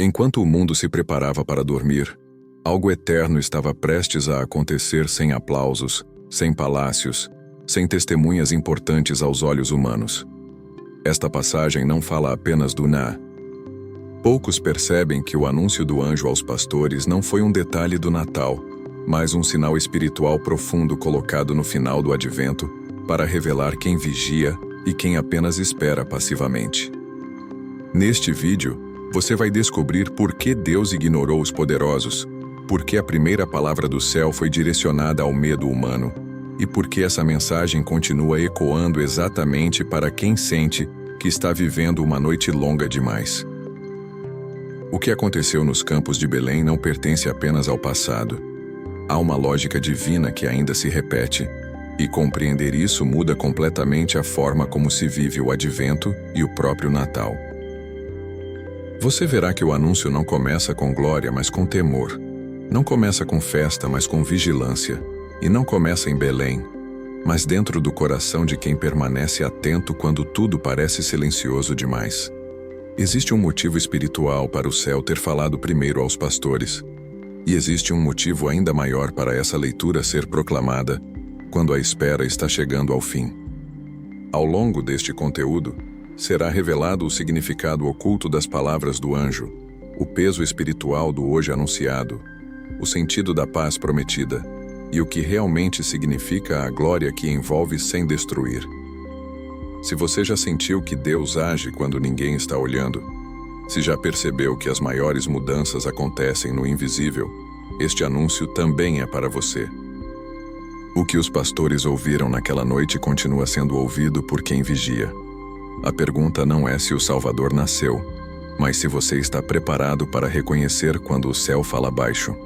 Enquanto o mundo se preparava para dormir, algo eterno estava prestes a acontecer sem aplausos, sem palácios, sem testemunhas importantes aos olhos humanos. Esta passagem não fala apenas do Na. Poucos percebem que o anúncio do anjo aos pastores não foi um detalhe do Natal, mas um sinal espiritual profundo colocado no final do Advento para revelar quem vigia e quem apenas espera passivamente. Neste vídeo, você vai descobrir por que Deus ignorou os poderosos, por que a primeira palavra do céu foi direcionada ao medo humano e por que essa mensagem continua ecoando exatamente para quem sente que está vivendo uma noite longa demais. O que aconteceu nos campos de Belém não pertence apenas ao passado. Há uma lógica divina que ainda se repete, e compreender isso muda completamente a forma como se vive o Advento e o próprio Natal. Você verá que o anúncio não começa com glória, mas com temor. Não começa com festa, mas com vigilância. E não começa em Belém, mas dentro do coração de quem permanece atento quando tudo parece silencioso demais. Existe um motivo espiritual para o céu ter falado primeiro aos pastores. E existe um motivo ainda maior para essa leitura ser proclamada quando a espera está chegando ao fim. Ao longo deste conteúdo, será revelado o significado oculto das palavras do anjo, o peso espiritual do hoje anunciado, o sentido da paz prometida e o que realmente significa a glória que envolve sem destruir. Se você já sentiu que Deus age quando ninguém está olhando, se já percebeu que as maiores mudanças acontecem no invisível, este anúncio também é para você. O que os pastores ouviram naquela noite continua sendo ouvido por quem vigia. A pergunta não é se o Salvador nasceu, mas se você está preparado para reconhecer quando o céu fala baixo.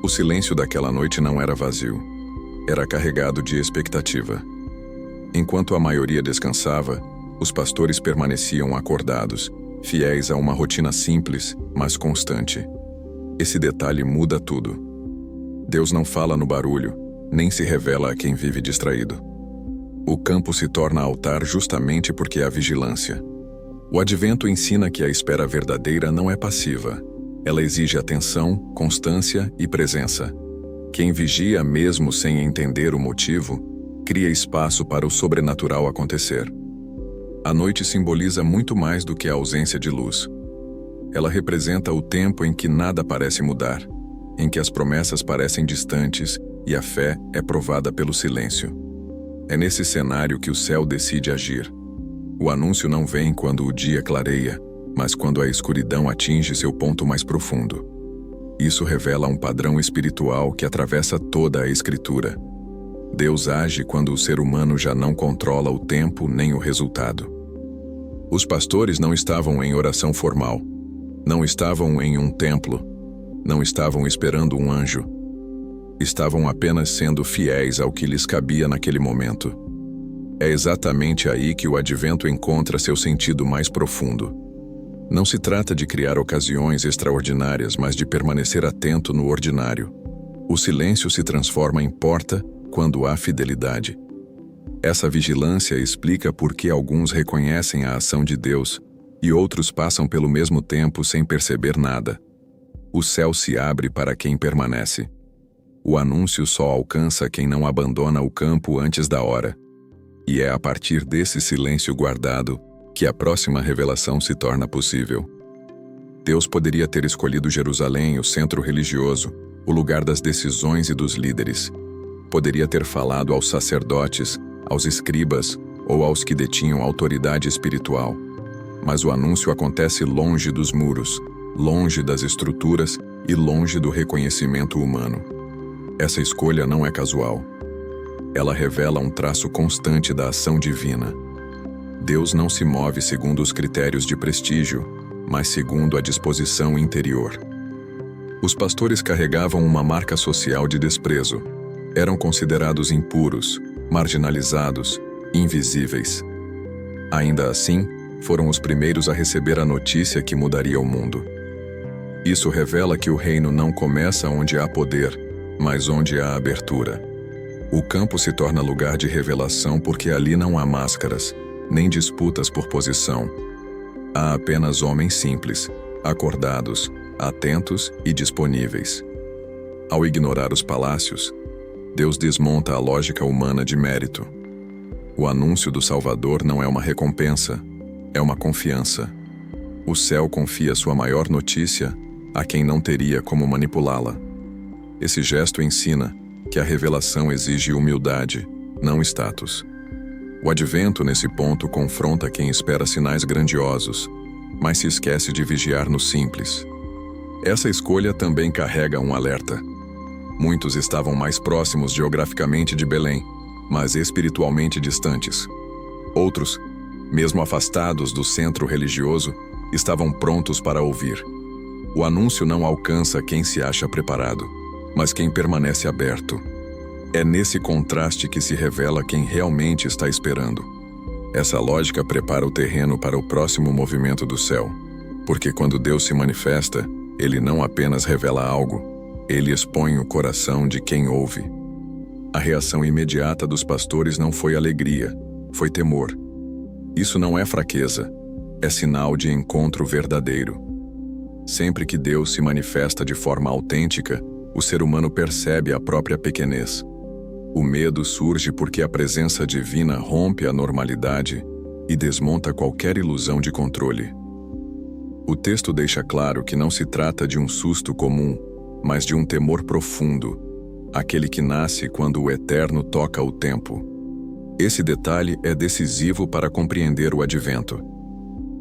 O silêncio daquela noite não era vazio. Era carregado de expectativa. Enquanto a maioria descansava, os pastores permaneciam acordados, fiéis a uma rotina simples, mas constante. Esse detalhe muda tudo. Deus não fala no barulho, nem se revela a quem vive distraído. O campo se torna altar justamente porque há vigilância. O Advento ensina que a espera verdadeira não é passiva. Ela exige atenção, constância e presença. Quem vigia mesmo sem entender o motivo, cria espaço para o sobrenatural acontecer. A noite simboliza muito mais do que a ausência de luz. Ela representa o tempo em que nada parece mudar, em que as promessas parecem distantes e a fé é provada pelo silêncio. É nesse cenário que o céu decide agir. O anúncio não vem quando o dia clareia, mas quando a escuridão atinge seu ponto mais profundo. Isso revela um padrão espiritual que atravessa toda a Escritura. Deus age quando o ser humano já não controla o tempo nem o resultado. Os pastores não estavam em oração formal, não estavam em um templo, não estavam esperando um anjo. Estavam apenas sendo fiéis ao que lhes cabia naquele momento. É exatamente aí que o Advento encontra seu sentido mais profundo. Não se trata de criar ocasiões extraordinárias, mas de permanecer atento no ordinário. O silêncio se transforma em porta quando há fidelidade. Essa vigilância explica por que alguns reconhecem a ação de Deus e outros passam pelo mesmo tempo sem perceber nada. O céu se abre para quem permanece. O anúncio só alcança quem não abandona o campo antes da hora. E é a partir desse silêncio guardado que a próxima revelação se torna possível. Deus poderia ter escolhido Jerusalém, o centro religioso, o lugar das decisões e dos líderes. Poderia ter falado aos sacerdotes, aos escribas ou aos que detinham autoridade espiritual. Mas o anúncio acontece longe dos muros, longe das estruturas e longe do reconhecimento humano. Essa escolha não é casual. Ela revela um traço constante da ação divina. Deus não se move segundo os critérios de prestígio, mas segundo a disposição interior. Os pastores carregavam uma marca social de desprezo. Eram considerados impuros, marginalizados, invisíveis. Ainda assim, foram os primeiros a receber a notícia que mudaria o mundo. Isso revela que o reino não começa onde há poder, mas onde há abertura. O campo se torna lugar de revelação porque ali não há máscaras, nem disputas por posição. Há apenas homens simples, acordados, atentos e disponíveis. Ao ignorar os palácios, Deus desmonta a lógica humana de mérito. O anúncio do Salvador não é uma recompensa, é uma confiança. O céu confia sua maior notícia a quem não teria como manipulá-la. Esse gesto ensina que a revelação exige humildade, não status. O advento, nesse ponto, confronta quem espera sinais grandiosos, mas se esquece de vigiar no simples. Essa escolha também carrega um alerta. Muitos estavam mais próximos geograficamente de Belém, mas espiritualmente distantes. Outros, mesmo afastados do centro religioso, estavam prontos para ouvir. O anúncio não alcança quem se acha preparado, mas quem permanece aberto. É nesse contraste que se revela quem realmente está esperando. Essa lógica prepara o terreno para o próximo movimento do céu, porque quando Deus se manifesta, ele não apenas revela algo, ele expõe o coração de quem ouve. A reação imediata dos pastores não foi alegria, foi temor. Isso não é fraqueza, é sinal de encontro verdadeiro. Sempre que Deus se manifesta de forma autêntica, o ser humano percebe a própria pequenez. O medo surge porque a presença divina rompe a normalidade e desmonta qualquer ilusão de controle. O texto deixa claro que não se trata de um susto comum, mas de um temor profundo, aquele que nasce quando o eterno toca o tempo. Esse detalhe é decisivo para compreender o advento.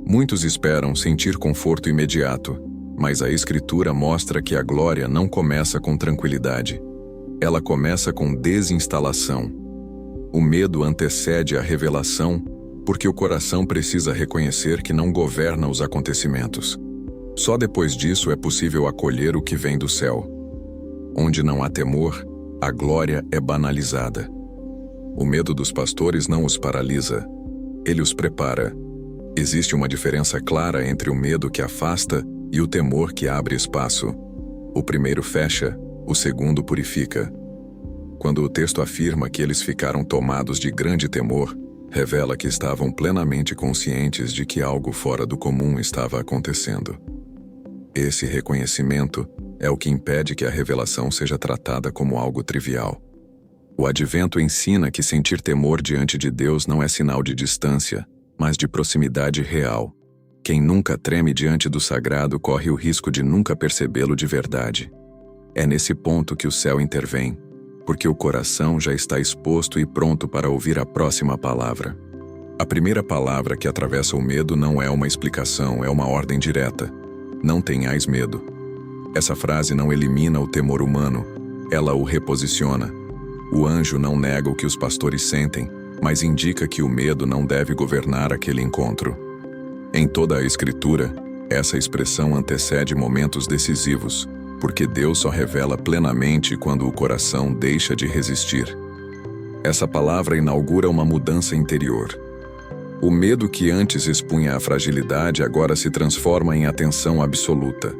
Muitos esperam sentir conforto imediato, mas a Escritura mostra que a glória não começa com tranquilidade. Ela começa com desinstalação. O medo antecede a revelação, porque o coração precisa reconhecer que não governa os acontecimentos. Só depois disso é possível acolher o que vem do céu. Onde não há temor, a glória é banalizada. O medo dos pastores não os paralisa, ele os prepara. Existe uma diferença clara entre o medo que afasta e o temor que abre espaço. O primeiro fecha, o segundo purifica. Quando o texto afirma que eles ficaram tomados de grande temor, revela que estavam plenamente conscientes de que algo fora do comum estava acontecendo. Esse reconhecimento é o que impede que a revelação seja tratada como algo trivial. O advento ensina que sentir temor diante de Deus não é sinal de distância, mas de proximidade real. Quem nunca treme diante do sagrado corre o risco de nunca percebê-lo de verdade. É nesse ponto que o céu intervém, porque o coração já está exposto e pronto para ouvir a próxima palavra. A primeira palavra que atravessa o medo não é uma explicação, é uma ordem direta. Não tenhais medo. Essa frase não elimina o temor humano, ela o reposiciona. O anjo não nega o que os pastores sentem, mas indica que o medo não deve governar aquele encontro. Em toda a Escritura, essa expressão antecede momentos decisivos, porque Deus só revela plenamente quando o coração deixa de resistir. Essa palavra inaugura uma mudança interior. O medo que antes expunha a fragilidade agora se transforma em atenção absoluta.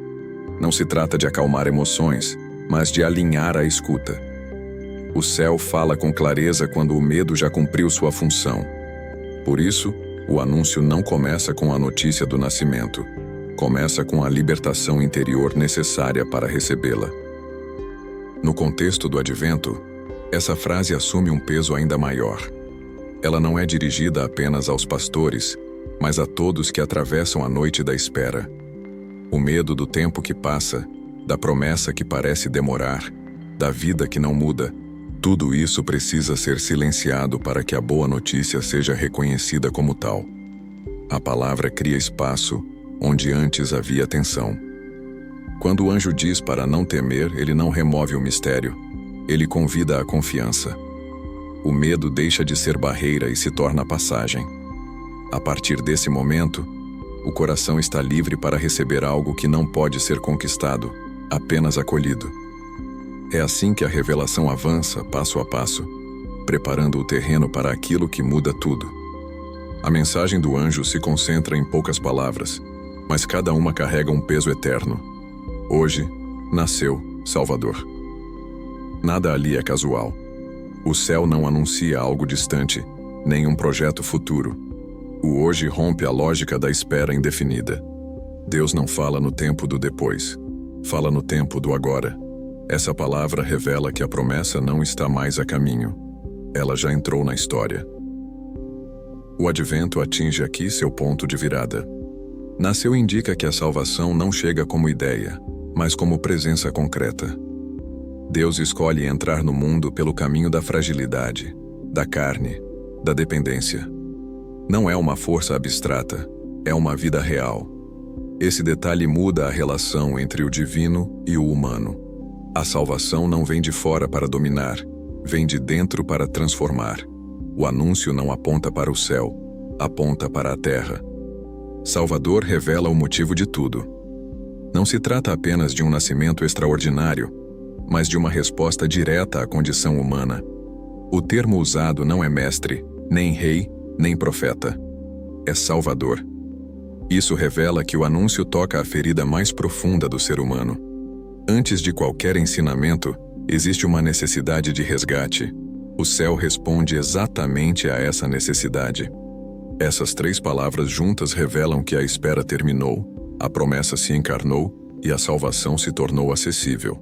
Não se trata de acalmar emoções, mas de alinhar a escuta. O céu fala com clareza quando o medo já cumpriu sua função. Por isso, o anúncio não começa com a notícia do nascimento. Começa com a libertação interior necessária para recebê-la. No contexto do advento, essa frase assume um peso ainda maior. Ela não é dirigida apenas aos pastores, mas a todos que atravessam a noite da espera. O medo do tempo que passa, da promessa que parece demorar, da vida que não muda, tudo isso precisa ser silenciado para que a boa notícia seja reconhecida como tal. A palavra cria espaço onde antes havia tensão. Quando o anjo diz para não temer, ele não remove o mistério, ele convida a confiança. O medo deixa de ser barreira e se torna passagem. A partir desse momento, o coração está livre para receber algo que não pode ser conquistado, apenas acolhido. É assim que a revelação avança, passo a passo, preparando o terreno para aquilo que muda tudo. A mensagem do anjo se concentra em poucas palavras, mas cada uma carrega um peso eterno. Hoje, nasceu Salvador. Nada ali é casual. O céu não anuncia algo distante, nem um projeto futuro. O hoje rompe a lógica da espera indefinida. Deus não fala no tempo do depois, fala no tempo do agora. Essa palavra revela que a promessa não está mais a caminho. Ela já entrou na história. O advento atinge aqui seu ponto de virada. Nasceu indica que a salvação não chega como ideia, mas como presença concreta. Deus escolhe entrar no mundo pelo caminho da fragilidade, da carne, da dependência. Não é uma força abstrata, é uma vida real. Esse detalhe muda a relação entre o divino e o humano. A salvação não vem de fora para dominar, vem de dentro para transformar. O anúncio não aponta para o céu, aponta para a terra. Salvador revela o motivo de tudo. Não se trata apenas de um nascimento extraordinário, mas de uma resposta direta à condição humana. O termo usado não é mestre, nem rei, nem profeta. É Salvador. Isso revela que o anúncio toca a ferida mais profunda do ser humano. Antes de qualquer ensinamento, existe uma necessidade de resgate. O céu responde exatamente a essa necessidade. Essas 3 palavras juntas revelam que a espera terminou, a promessa se encarnou e a salvação se tornou acessível.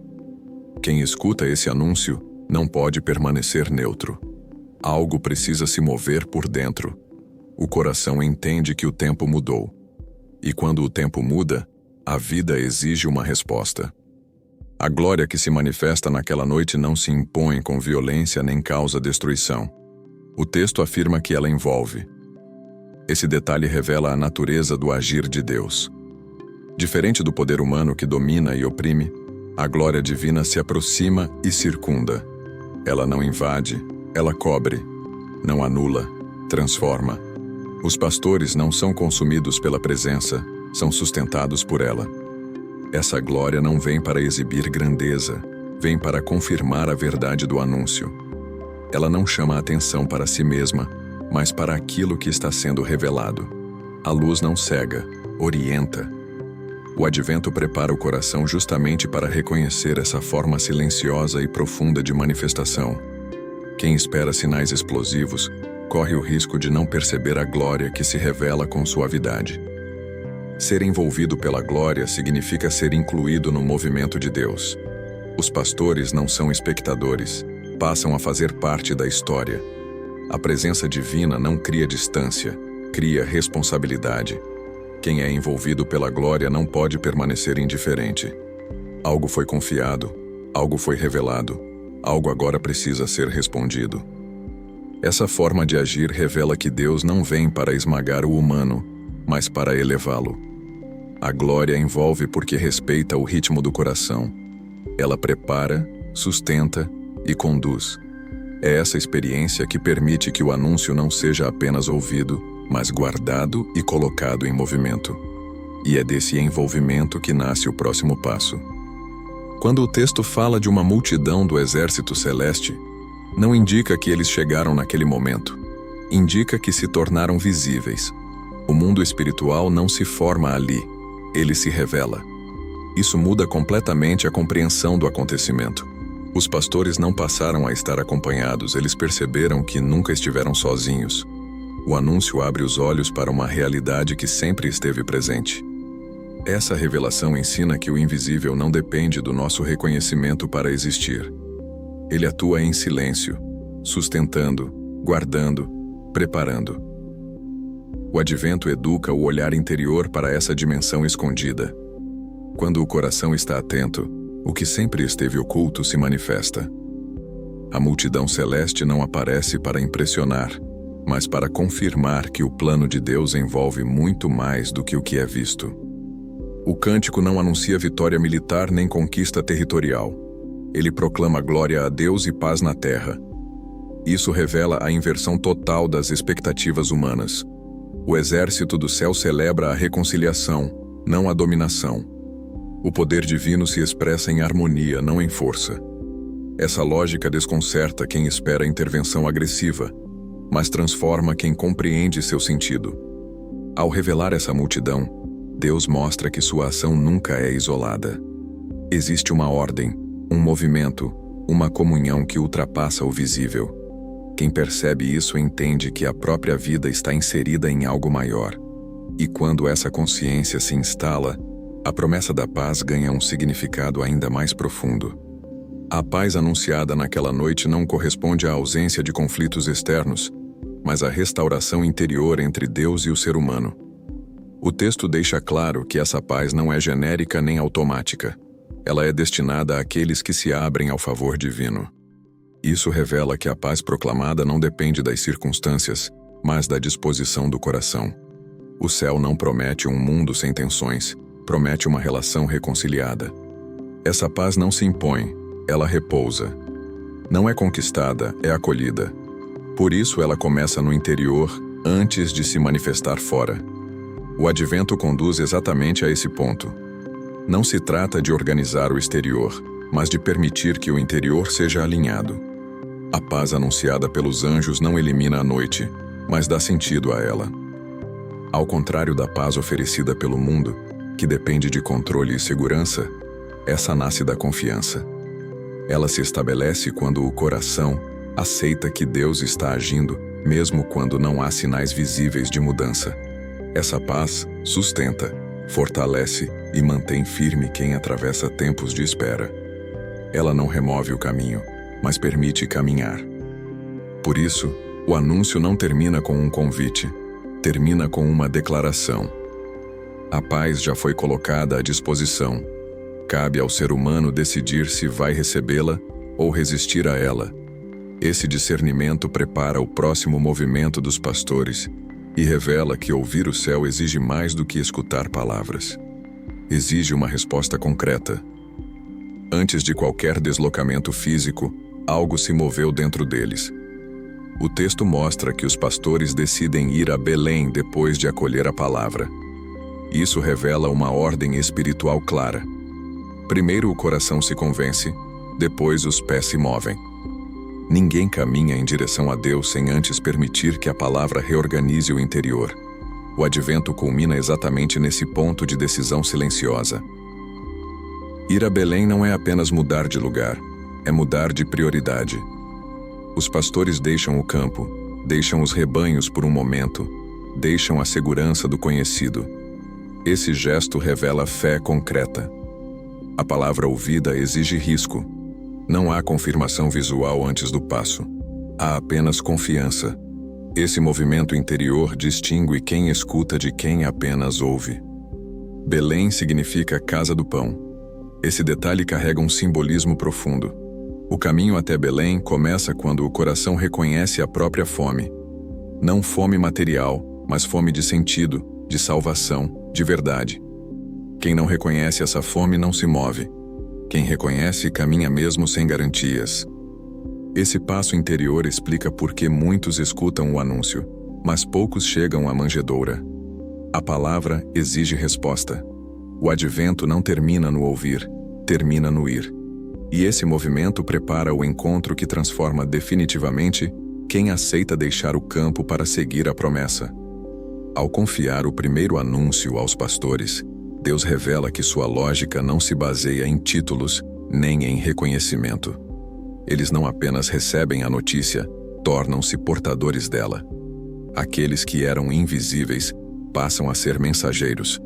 Quem escuta esse anúncio não pode permanecer neutro. Algo precisa se mover por dentro. O coração entende que o tempo mudou. E quando o tempo muda, a vida exige uma resposta. A glória que se manifesta naquela noite não se impõe com violência nem causa destruição. O texto afirma que ela envolve. Esse detalhe revela a natureza do agir de Deus. Diferente do poder humano que domina e oprime, a glória divina se aproxima e circunda. Ela não invade, ela cobre, não anula, transforma. Os pastores não são consumidos pela presença, são sustentados por ela. Essa glória não vem para exibir grandeza, vem para confirmar a verdade do anúncio. Ela não chama a atenção para si mesma, mas para aquilo que está sendo revelado. A luz não cega, orienta. O advento prepara o coração justamente para reconhecer essa forma silenciosa e profunda de manifestação. Quem espera sinais explosivos corre o risco de não perceber a glória que se revela com suavidade. Ser envolvido pela glória significa ser incluído no movimento de Deus. Os pastores não são espectadores, passam a fazer parte da história. A presença divina não cria distância, cria responsabilidade. Quem é envolvido pela glória não pode permanecer indiferente. Algo foi confiado, algo foi revelado, algo agora precisa ser respondido. Essa forma de agir revela que Deus não vem para esmagar o humano, mas para elevá-lo. A glória envolve porque respeita o ritmo do coração. Ela prepara, sustenta e conduz. É essa experiência que permite que o anúncio não seja apenas ouvido, mas guardado e colocado em movimento. E é desse envolvimento que nasce o próximo passo. Quando o texto fala de uma multidão do exército celeste, não indica que eles chegaram naquele momento. Indica que se tornaram visíveis. O mundo espiritual não se forma ali, ele se revela. Isso muda completamente a compreensão do acontecimento. Os pastores não passaram a estar acompanhados, eles perceberam que nunca estiveram sozinhos. O anúncio abre os olhos para uma realidade que sempre esteve presente. Essa revelação ensina que o invisível não depende do nosso reconhecimento para existir. Ele atua em silêncio, sustentando, guardando, preparando. O advento educa o olhar interior para essa dimensão escondida. Quando o coração está atento, o que sempre esteve oculto se manifesta. A multidão celeste não aparece para impressionar, mas para confirmar que o plano de Deus envolve muito mais do que o que é visto. O cântico não anuncia vitória militar nem conquista territorial. Ele proclama glória a Deus e paz na terra. Isso revela a inversão total das expectativas humanas. O exército do céu celebra a reconciliação, não a dominação. O poder divino se expressa em harmonia, não em força. Essa lógica desconcerta quem espera intervenção agressiva, mas transforma quem compreende seu sentido. Ao revelar essa multidão, Deus mostra que sua ação nunca é isolada. Existe uma ordem, um movimento, uma comunhão que ultrapassa o visível. Quem percebe isso entende que a própria vida está inserida em algo maior. E quando essa consciência se instala, a promessa da paz ganha um significado ainda mais profundo. A paz anunciada naquela noite não corresponde à ausência de conflitos externos, mas à restauração interior entre Deus e o ser humano. O texto deixa claro que essa paz não é genérica nem automática. Ela é destinada àqueles que se abrem ao favor divino. Isso revela que a paz proclamada não depende das circunstâncias, mas da disposição do coração. O céu não promete um mundo sem tensões, promete uma relação reconciliada. Essa paz não se impõe, ela repousa. Não é conquistada, é acolhida. Por isso ela começa no interior, antes de se manifestar fora. O advento conduz exatamente a esse ponto. Não se trata de organizar o exterior, mas de permitir que o interior seja alinhado. A paz anunciada pelos anjos não elimina a noite, mas dá sentido a ela. Ao contrário da paz oferecida pelo mundo, que depende de controle e segurança, essa nasce da confiança. Ela se estabelece quando o coração aceita que Deus está agindo, mesmo quando não há sinais visíveis de mudança. Essa paz sustenta, fortalece e mantém firme quem atravessa tempos de espera. Ela não remove o caminho, mas permite caminhar. Por isso, o anúncio não termina com um convite, termina com uma declaração. A paz já foi colocada à disposição. Cabe ao ser humano decidir se vai recebê-la ou resistir a ela. Esse discernimento prepara o próximo movimento dos pastores e revela que ouvir o céu exige mais do que escutar palavras. Exige uma resposta concreta. Antes de qualquer deslocamento físico, algo se moveu dentro deles. O texto mostra que os pastores decidem ir a Belém depois de acolher a palavra. Isso revela uma ordem espiritual clara. Primeiro o coração se convence, depois os pés se movem. Ninguém caminha em direção a Deus sem antes permitir que a palavra reorganize o interior. O advento culmina exatamente nesse ponto de decisão silenciosa. Ir a Belém não é apenas mudar de lugar, é mudar de prioridade. Os pastores deixam o campo, deixam os rebanhos por um momento, deixam a segurança do conhecido. Esse gesto revela fé concreta. A palavra ouvida exige risco. Não há confirmação visual antes do passo. Há apenas confiança. Esse movimento interior distingue quem escuta de quem apenas ouve. Belém significa casa do pão. Esse detalhe carrega um simbolismo profundo. O caminho até Belém começa quando o coração reconhece a própria fome. Não fome material, mas fome de sentido, de salvação, de verdade. Quem não reconhece essa fome não se move. Quem reconhece caminha mesmo sem garantias. Esse passo interior explica por que muitos escutam o anúncio, mas poucos chegam à manjedoura. A palavra exige resposta. O advento não termina no ouvir, termina no ir. E esse movimento prepara o encontro que transforma definitivamente quem aceita deixar o campo para seguir a promessa. Ao confiar o primeiro anúncio aos pastores, Deus revela que sua lógica não se baseia em títulos nem em reconhecimento. Eles não apenas recebem a notícia, tornam-se portadores dela. Aqueles que eram invisíveis passam a ser mensageiros.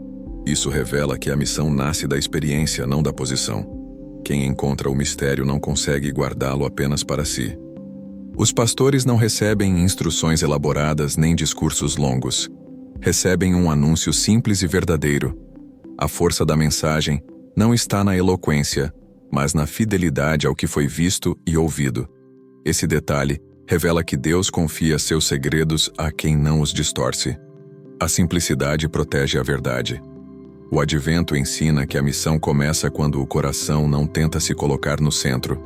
Isso revela que a missão nasce da experiência, não da posição. Quem encontra o mistério não consegue guardá-lo apenas para si. Os pastores não recebem instruções elaboradas nem discursos longos. Recebem um anúncio simples e verdadeiro. A força da mensagem não está na eloquência, mas na fidelidade ao que foi visto e ouvido. Esse detalhe revela que Deus confia seus segredos a quem não os distorce. A simplicidade protege a verdade. O advento ensina que a missão começa quando o coração não tenta se colocar no centro.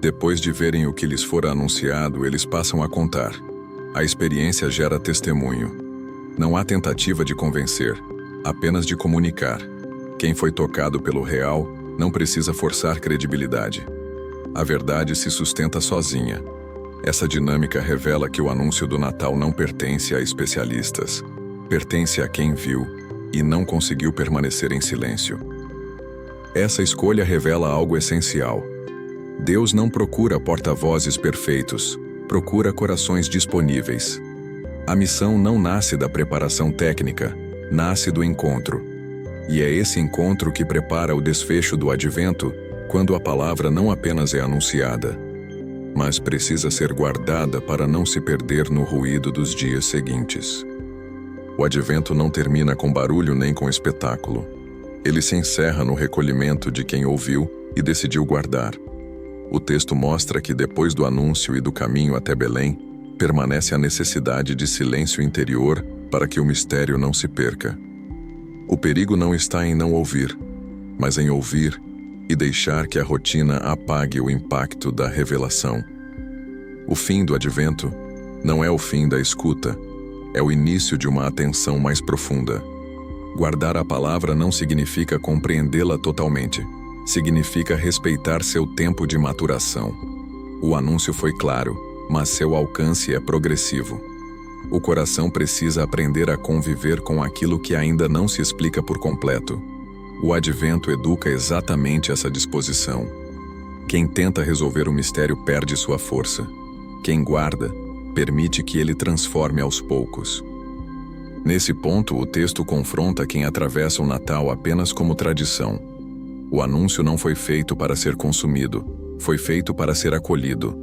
Depois de verem o que lhes for anunciado, eles passam a contar. A experiência gera testemunho. Não há tentativa de convencer, apenas de comunicar. Quem foi tocado pelo real não precisa forçar credibilidade. A verdade se sustenta sozinha. Essa dinâmica revela que o anúncio do Natal não pertence a especialistas. Pertence a quem viu e não conseguiu permanecer em silêncio. Essa escolha revela algo essencial. Deus não procura porta-vozes perfeitos, procura corações disponíveis. A missão não nasce da preparação técnica, nasce do encontro. E é esse encontro que prepara o desfecho do advento, quando a palavra não apenas é anunciada, mas precisa ser guardada para não se perder no ruído dos dias seguintes. O advento não termina com barulho nem com espetáculo. Ele se encerra no recolhimento de quem ouviu e decidiu guardar. O texto mostra que depois do anúncio e do caminho até Belém, permanece a necessidade de silêncio interior para que o mistério não se perca. O perigo não está em não ouvir, mas em ouvir e deixar que a rotina apague o impacto da revelação. O fim do advento não é o fim da escuta, é o início de uma atenção mais profunda. Guardar a palavra não significa compreendê-la totalmente, significa respeitar seu tempo de maturação. O anúncio foi claro, mas seu alcance é progressivo. O coração precisa aprender a conviver com aquilo que ainda não se explica por completo. O advento educa exatamente essa disposição. Quem tenta resolver o mistério perde sua força. Quem guarda, permite que ele transforme aos poucos. Nesse ponto, o texto confronta quem atravessa o Natal apenas como tradição. O anúncio não foi feito para ser consumido, foi feito para ser acolhido.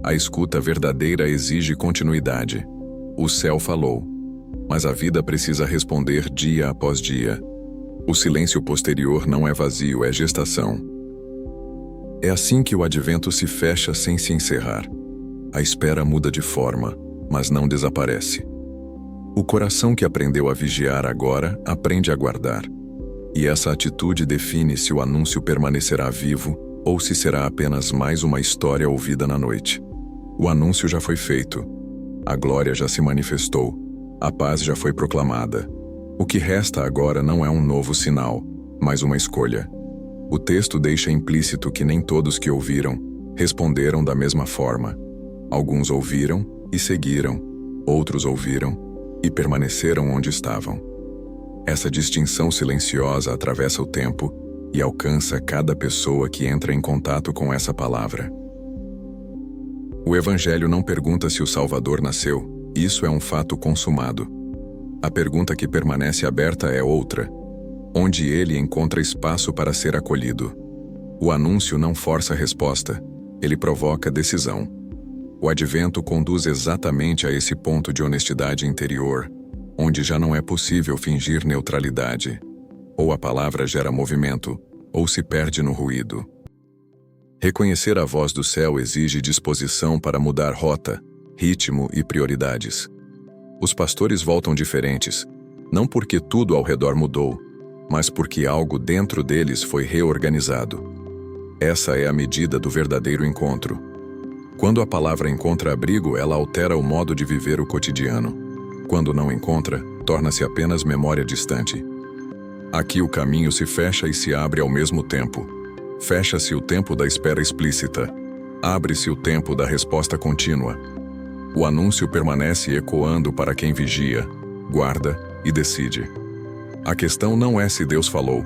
A escuta verdadeira exige continuidade. O céu falou, mas a vida precisa responder dia após dia. O silêncio posterior não é vazio, é gestação. É assim que o advento se fecha sem se encerrar. A espera muda de forma, mas não desaparece. O coração que aprendeu a vigiar agora aprende a guardar. E essa atitude define se o anúncio permanecerá vivo ou se será apenas mais uma história ouvida na noite. O anúncio já foi feito. A glória já se manifestou. A paz já foi proclamada. O que resta agora não é um novo sinal, mas uma escolha. O texto deixa implícito que nem todos que ouviram responderam da mesma forma. Alguns ouviram e seguiram, outros ouviram e permaneceram onde estavam. Essa distinção silenciosa atravessa o tempo e alcança cada pessoa que entra em contato com essa palavra. O Evangelho não pergunta se o Salvador nasceu, isso é um fato consumado. A pergunta que permanece aberta é outra: onde ele encontra espaço para ser acolhido? O anúncio não força a resposta, ele provoca decisão. O advento conduz exatamente a esse ponto de honestidade interior, onde já não é possível fingir neutralidade. Ou a palavra gera movimento, ou se perde no ruído. Reconhecer a voz do céu exige disposição para mudar rota, ritmo e prioridades. Os pastores voltam diferentes, não porque tudo ao redor mudou, mas porque algo dentro deles foi reorganizado. Essa é a medida do verdadeiro encontro. Quando a palavra encontra abrigo, ela altera o modo de viver o cotidiano. Quando não encontra, torna-se apenas memória distante. Aqui o caminho se fecha e se abre ao mesmo tempo. Fecha-se o tempo da espera explícita. Abre-se o tempo da resposta contínua. O anúncio permanece ecoando para quem vigia, guarda e decide. A questão não é se Deus falou,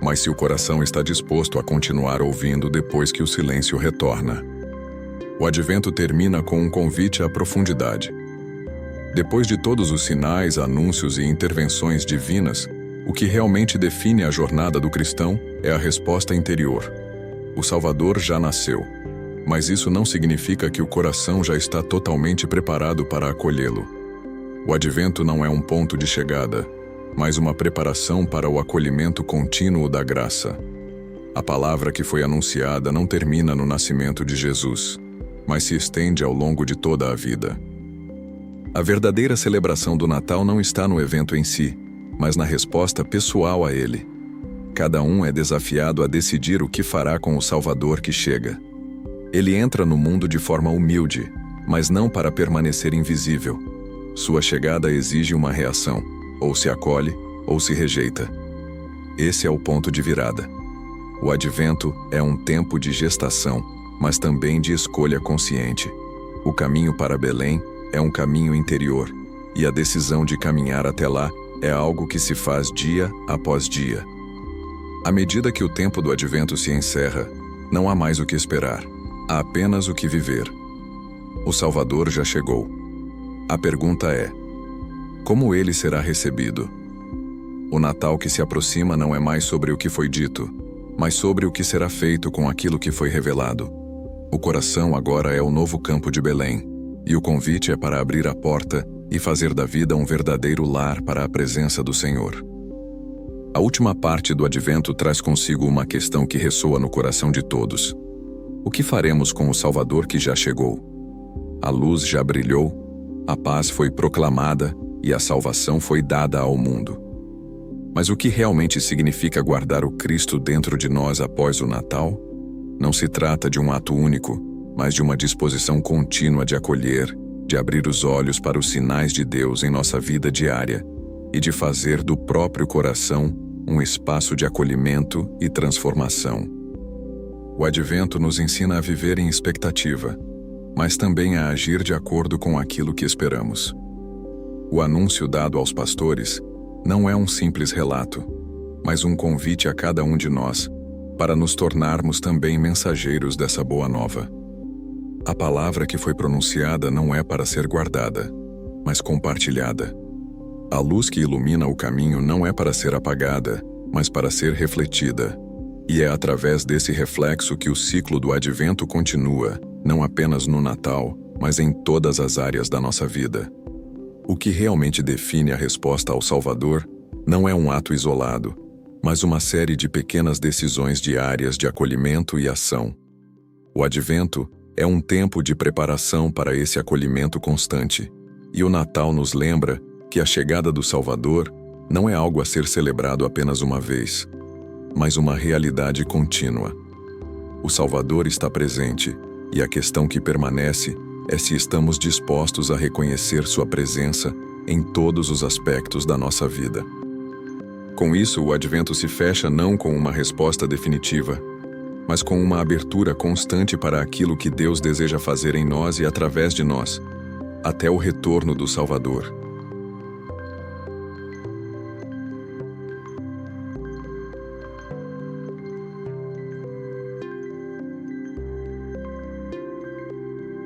mas se o coração está disposto a continuar ouvindo depois que o silêncio retorna. O advento termina com um convite à profundidade. Depois de todos os sinais, anúncios e intervenções divinas, o que realmente define a jornada do cristão é a resposta interior. O Salvador já nasceu, mas isso não significa que o coração já está totalmente preparado para acolhê-lo. O advento não é um ponto de chegada, mas uma preparação para o acolhimento contínuo da graça. A palavra que foi anunciada não termina no nascimento de Jesus, mas se estende ao longo de toda a vida. A verdadeira celebração do Natal não está no evento em si, mas na resposta pessoal a ele. Cada um é desafiado a decidir o que fará com o Salvador que chega. Ele entra no mundo de forma humilde, mas não para permanecer invisível. Sua chegada exige uma reação, ou se acolhe, ou se rejeita. Esse é o ponto de virada. O advento é um tempo de gestação, mas também de escolha consciente. O caminho para Belém é um caminho interior, e a decisão de caminhar até lá é algo que se faz dia após dia. À medida que o tempo do advento se encerra, não há mais o que esperar, há apenas o que viver. O Salvador já chegou. A pergunta é: como ele será recebido? O Natal que se aproxima não é mais sobre o que foi dito, mas sobre o que será feito com aquilo que foi revelado. O coração agora é o novo campo de Belém, e o convite é para abrir a porta e fazer da vida um verdadeiro lar para a presença do Senhor. A última parte do Advento traz consigo uma questão que ressoa no coração de todos. O que faremos com o Salvador que já chegou? A luz já brilhou, a paz foi proclamada e a salvação foi dada ao mundo. Mas o que realmente significa guardar o Cristo dentro de nós após o Natal? Não se trata de um ato único, mas de uma disposição contínua de acolher, de abrir os olhos para os sinais de Deus em nossa vida diária e de fazer do próprio coração um espaço de acolhimento e transformação. O Advento nos ensina a viver em expectativa, mas também a agir de acordo com aquilo que esperamos. O anúncio dado aos pastores não é um simples relato, mas um convite a cada um de nós para nos tornarmos também mensageiros dessa boa nova. A palavra que foi pronunciada não é para ser guardada, mas compartilhada. A luz que ilumina o caminho não é para ser apagada, mas para ser refletida. E é através desse reflexo que o ciclo do Advento continua, não apenas no Natal, mas em todas as áreas da nossa vida. O que realmente define a resposta ao Salvador não é um ato isolado, mas uma série de pequenas decisões diárias de acolhimento e ação. O Advento é um tempo de preparação para esse acolhimento constante, e o Natal nos lembra que a chegada do Salvador não é algo a ser celebrado apenas uma vez, mas uma realidade contínua. O Salvador está presente, e a questão que permanece é se estamos dispostos a reconhecer sua presença em todos os aspectos da nossa vida. Com isso, o Advento se fecha não com uma resposta definitiva, mas com uma abertura constante para aquilo que Deus deseja fazer em nós e através de nós, até o retorno do Salvador.